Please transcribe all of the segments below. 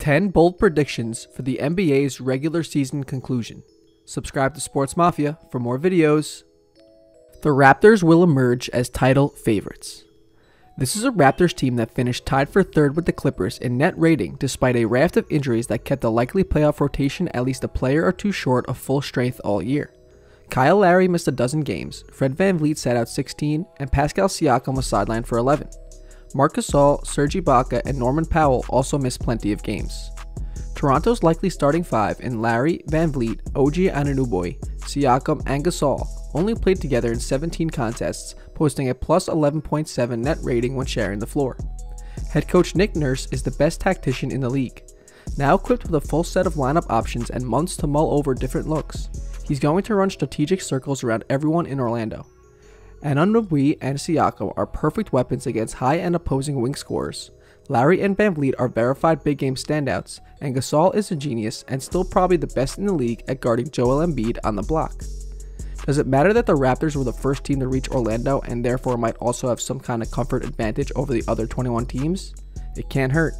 10 bold predictions for the NBA's regular season conclusion. Subscribe to Sportsmafia for more videos. The Raptors will emerge as title favorites. This is a Raptors team that finished tied for third with the Clippers in net rating despite a raft of injuries that kept the likely playoff rotation at least a player or two short of full strength all year. Kyle Lowry missed a dozen games, Fred VanVleet sat out 16, and Pascal Siakam was sidelined for 11. Marc Gasol, Serge Ibaka, and Norman Powell also missed plenty of games. Toronto's likely starting five in Lowry, VanVleet, OG Anunoby, Siakam, and Gasol only played together in 17 contests, posting a plus 11.7 net rating when sharing the floor. Head coach Nick Nurse is the best tactician in the league. Now equipped with a full set of lineup options and months to mull over different looks, he's going to run strategic circles around everyone in Orlando. Anunoby and Siakam are perfect weapons against high-end opposing wing scorers. Lowry and VanVleet are verified big game standouts, and Gasol is a genius and still probably the best in the league at guarding Joel Embiid on the block. Does it matter that the Raptors were the first team to reach Orlando and therefore might also have some kind of comfort advantage over the other 21 teams? It can't hurt.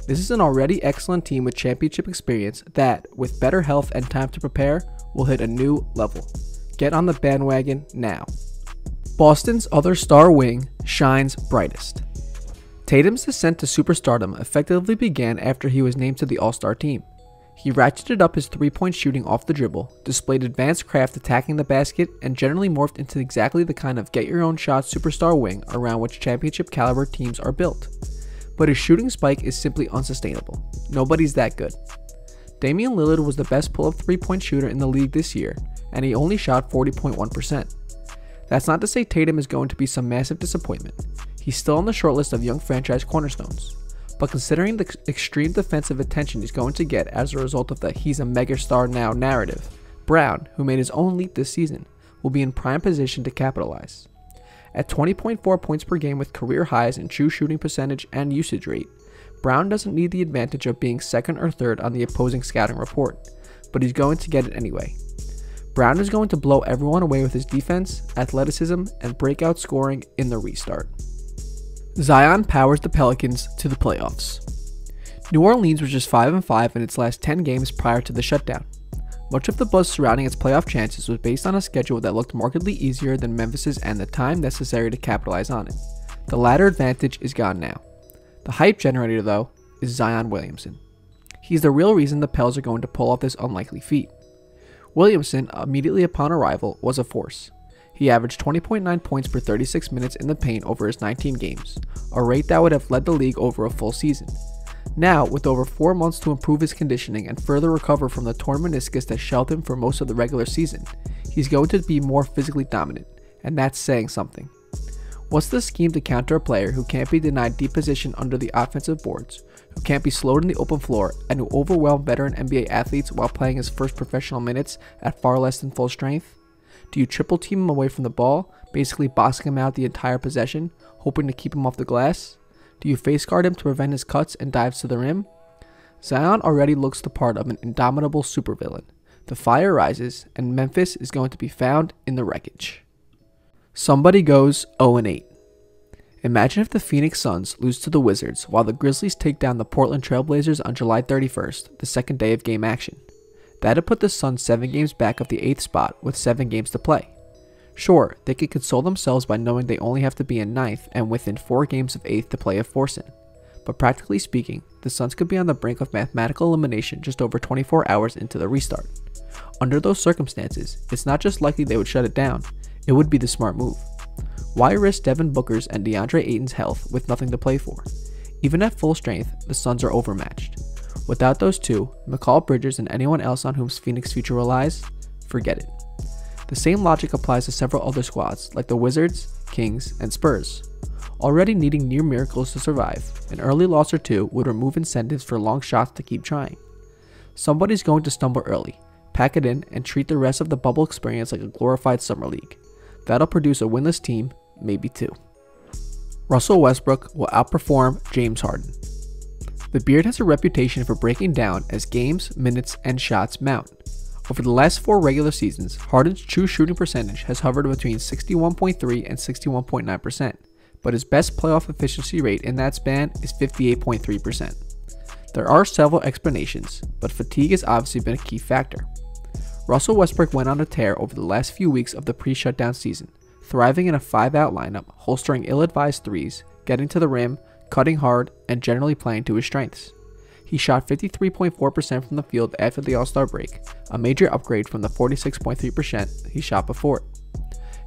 This is an already excellent team with championship experience that, with better health and time to prepare, will hit a new level. Get on the bandwagon now. Boston's other star wing shines brightest. Tatum's descent to superstardom effectively began after he was named to the All-Star team. He ratcheted up his three-point shooting off the dribble, displayed advanced craft attacking the basket, and generally morphed into exactly the kind of get-your-own-shot superstar wing around which championship-caliber teams are built. But his shooting spike is simply unsustainable. Nobody's that good. Damien Lillard was the best pull-up three-point shooter in the league this year, and he only shot 40.1%. That's not to say Tatum is going to be some massive disappointment. He's still on the short list of young franchise cornerstones. But considering the extreme defensive attention he's going to get as a result of the "he's a megastar now" narrative, Brown, who made his own leap this season, will be in prime position to capitalize. At 20.4 points per game with career highs in true shooting percentage and usage rate, Brown doesn't need the advantage of being second or third on the opposing scouting report, but he's going to get it anyway. Brown is going to blow everyone away with his defense, athleticism, and breakout scoring in the restart. Zion powers the Pelicans to the playoffs. New Orleans was just 5-5 in its last 10 games prior to the shutdown. Much of the buzz surrounding its playoff chances was based on a schedule that looked markedly easier than Memphis's and the time necessary to capitalize on it. The latter advantage is gone now. The hype generator, though, is Zion Williamson. He's the real reason the Pels are going to pull off this unlikely feat. Williamson, immediately upon arrival, was a force. He averaged 20.9 points per 36 minutes in the paint over his 19 games, a rate that would have led the league over a full season. Now, with over 4 months to improve his conditioning and further recover from the torn meniscus that shelled him for most of the regular season, he's going to be more physically dominant, and that's saying something. What's the scheme to counter a player who can't be denied deep position under the offensive boards, who can't be slowed in the open floor, and who overwhelmed veteran NBA athletes while playing his first professional minutes at far less than full strength? Do you triple team him away from the ball, basically boxing him out the entire possession, hoping to keep him off the glass? Do you face guard him to prevent his cuts and dives to the rim? Zion already looks the part of an indomitable supervillain. The fire rises, and Memphis is going to be found in the wreckage. Somebody goes 0-8. Imagine if the Phoenix Suns lose to the Wizards while the Grizzlies take down the Portland Trailblazers on July 31st, the second day of game action. That'd put the Suns 7 games back of the 8th spot with 7 games to play. Sure, they could console themselves by knowing they only have to be in 9th and within 4 games of 8th to play a force-in. But practically speaking, the Suns could be on the brink of mathematical elimination just over 24 hours into the restart. Under those circumstances, it's not just likely they would shut it down, it would be the smart move. Why risk Devin Booker's and DeAndre Ayton's health with nothing to play for? Even at full strength, the Suns are overmatched. Without those two, Mikal Bridges and anyone else on whom Phoenix' future relies, forget it. The same logic applies to several other squads like the Wizards, Kings, and Spurs. Already needing near miracles to survive, an early loss or two would remove incentives for long shots to keep trying. Somebody's going to stumble early, pack it in, and treat the rest of the bubble experience like a glorified summer league. That'll produce a winless team, maybe 2. Russell Westbrook will outperform James Harden. The Beard has a reputation for breaking down as games, minutes, and shots mount. Over the last 4 regular seasons, Harden's true shooting percentage has hovered between 61.3 and 61.9%, but his best playoff efficiency rate in that span is 58.3%. There are several explanations, but fatigue has obviously been a key factor. Russell Westbrook went on a tear over the last few weeks of the pre-shutdown season, thriving in a 5-out lineup, holstering ill-advised threes, getting to the rim, cutting hard, and generally playing to his strengths. He shot 53.4% from the field after the All-Star break, a major upgrade from the 46.3% he shot before it.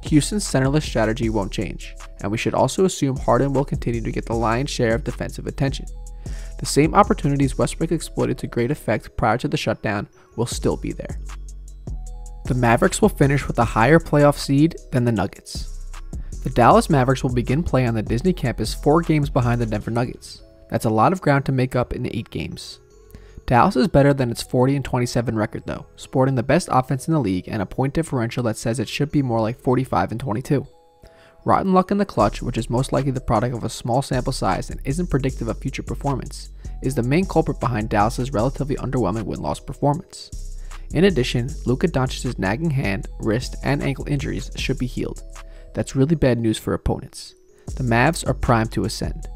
Houston's centerless strategy won't change, and we should also assume Harden will continue to get the lion's share of defensive attention. The same opportunities Westbrook exploited to great effect prior to the shutdown will still be there. The Mavericks will finish with a higher playoff seed than the Nuggets. The Dallas Mavericks will begin play on the Disney campus 4 games behind the Denver Nuggets. That's a lot of ground to make up in 8 games. Dallas is better than its 40-27 record though, sporting the best offense in the league and a point differential that says it should be more like 45-22. Rotten luck in the clutch, which is most likely the product of a small sample size and isn't predictive of future performance, is the main culprit behind Dallas's relatively underwhelming win-loss performance. In addition, Luka Doncic's nagging hand, wrist, and ankle injuries should be healed. That's really bad news for opponents. The Mavs are primed to ascend.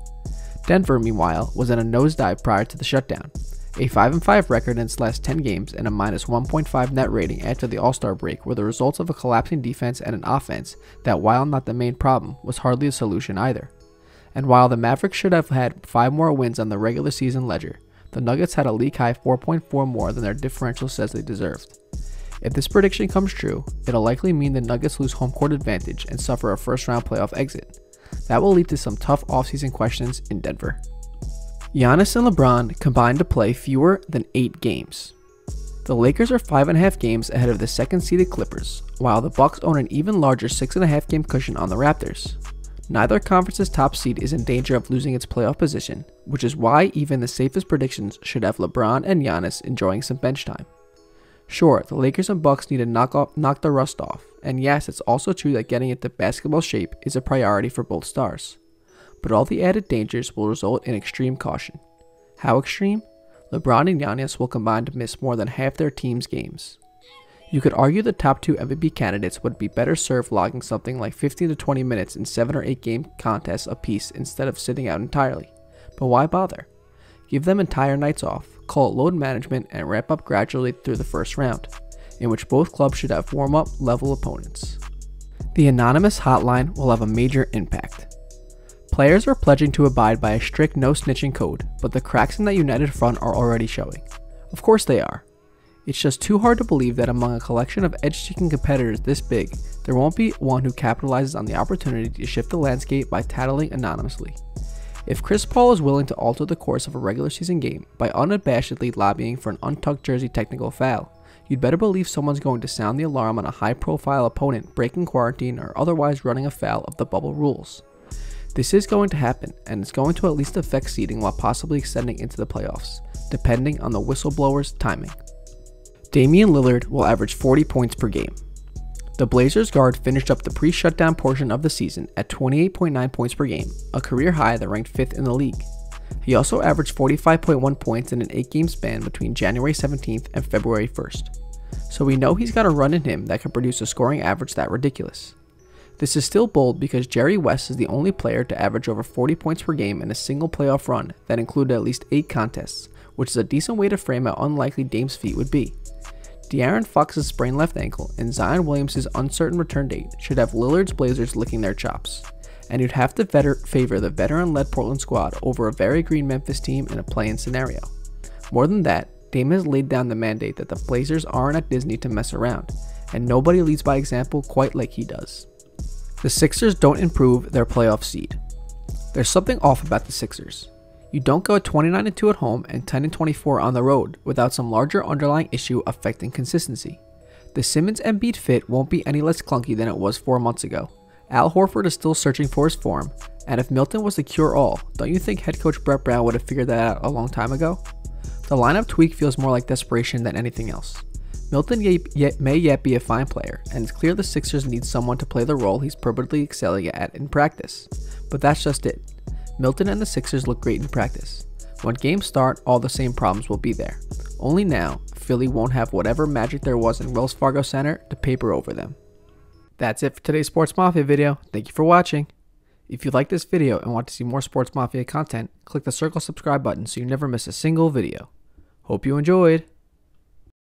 Denver, meanwhile, was in a nosedive prior to the shutdown. A 5-5 record in its last 10 games and a -1.5 net rating after the All-Star break were the results of a collapsing defense and an offense that, while not the main problem, was hardly a solution either. And while the Mavericks should have had 5 more wins on the regular season ledger, the Nuggets had a league-high 4.4 more than their differential says they deserved. If this prediction comes true, it'll likely mean the Nuggets lose home court advantage and suffer a first-round playoff exit. That will lead to some tough offseason questions in Denver. Giannis and LeBron combined to play fewer than 8 games. The Lakers are 5.5 games ahead of the second-seeded Clippers, while the Bucks own an even larger 6.5 game cushion on the Raptors. Neither conference's top seed is in danger of losing its playoff position, which is why even the safest predictions should have LeBron and Giannis enjoying some bench time. Sure, the Lakers and Bucks need to knock the rust off, and yes, it's also true that getting into basketball shape is a priority for both stars. But all the added dangers will result in extreme caution. How extreme? LeBron and Giannis will combine to miss more than half their team's games. You could argue the top 2 MVP candidates would be better served logging something like 15 to 20 minutes in 7 or 8 game contests apiece instead of sitting out entirely. But why bother? Give them entire nights off, call it load management, and ramp up gradually through the first round, in which both clubs should have warm-up level opponents. The anonymous hotline will have a major impact. Players are pledging to abide by a strict no-snitching code, but the cracks in that united front are already showing. Of course they are. It's just too hard to believe that among a collection of edge-seeking competitors this big, there won't be one who capitalizes on the opportunity to shift the landscape by tattling anonymously. If Chris Paul is willing to alter the course of a regular season game by unabashedly lobbying for an untucked jersey technical foul, you'd better believe someone's going to sound the alarm on a high-profile opponent breaking quarantine or otherwise running afoul of the bubble rules. This is going to happen, and it's going to at least affect seeding while possibly extending into the playoffs, depending on the whistleblower's timing. Damien Lillard will average 40 points per game. The Blazers guard finished up the pre-shutdown portion of the season at 28.9 points per game, a career high that ranked 5th in the league. He also averaged 45.1 points in an 8-game span between January 17th and February 1st. So we know he's got a run in him that can produce a scoring average that ridiculous. This is still bold because Jerry West is the only player to average over 40 points per game in a single playoff run that included at least 8 contests, which is a decent way to frame how unlikely Dame's feat would be. De'Aaron Fox's sprained left ankle and Zion Williamson's uncertain return date should have Lillard's Blazers licking their chops, and you'd have to favor the veteran-led Portland squad over a very green Memphis team in a play-in scenario. More than that, Dame has laid down the mandate that the Blazers aren't at Disney to mess around, and nobody leads by example quite like he does. The Sixers don't improve their playoff seed. There's something off about the Sixers. You don't go 29-2 at home and 10-24 on the road without some larger underlying issue affecting consistency. The Simmons-Embiid fit won't be any less clunky than it was 4 months ago. Al Horford is still searching for his form, and if Milton was the cure-all, don't you think head coach Brett Brown would have figured that out a long time ago? The lineup tweak feels more like desperation than anything else. Milton may yet be a fine player, and it's clear the Sixers need someone to play the role he's purportedly excelling at in practice. But that's just it. Milton and the Sixers look great in practice. When games start, all the same problems will be there. Only now, Philly won't have whatever magic there was in Wells Fargo Center to paper over them. That's it for today's Sports Mafia video. Thank you for watching. If you like this video and want to see more Sports Mafia content, click the circle subscribe button so you never miss a single video. Hope you enjoyed!